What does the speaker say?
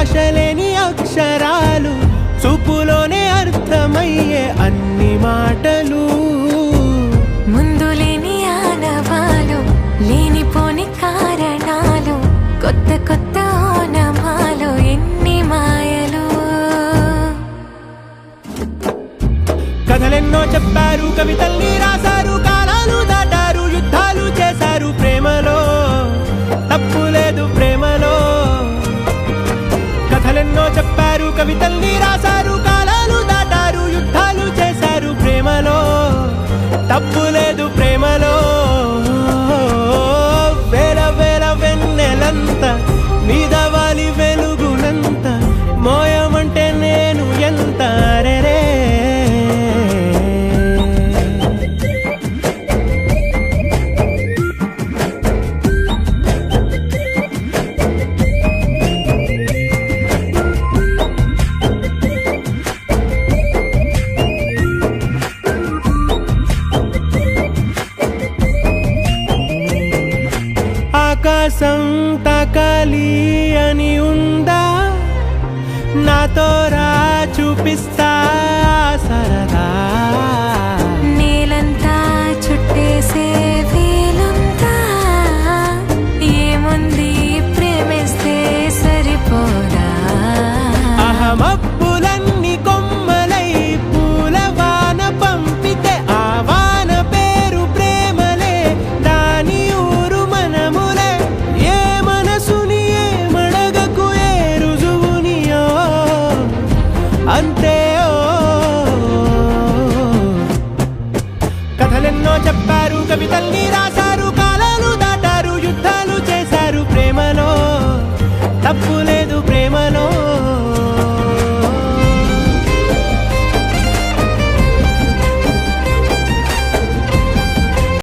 భాషలేని అక్షరాలు, చూపులోనే అర్థమయ్యే అన్ని మాటలు. ముందు లేని ఆనవాలు, లేనిపోని కారణాలు, కొత్త కొత్త ఓనమాలు, ఎన్ని మాయలు. కథలెన్నో చెప్పారు, కవితల్ని రాశారు, కాలాలు దాటారు, యుద్ధాలు చేశారు ప్రేమలో, తప్పు లేదు ప్రేమలో. కథలెన్నో చెప్పారు, కవితల్ని రాశారు, కాలాలు దాటారు, యుద్ధాలు చేశారు ప్రేమలో, తప్పు లేదు ప్రేమలో. వేల వేల వెన్నెలంత నీదవాలి వెలుగునంత, మోయమంటే నేను ఎంత రే. ఆకాశం తాకాలి అని ఉందా, నాతో రా చూపిస్తా సరదా. నేలంతా చుట్టేసే వీలుందా, ఏముంది ప్రేమిస్తే సరిపోదా. అహమబ్బులన్నీ కొమ్మలై పూల వాన పంపితే, ఆ వాన పేరు ప్రేమలే, దాని ఊరు మనములే. ఏ మనసుని ఏ మడగకు, ఏ రుజువునియో అంతే. కథలెన్నో చెప్పారు, కవితల్ని రాశారు,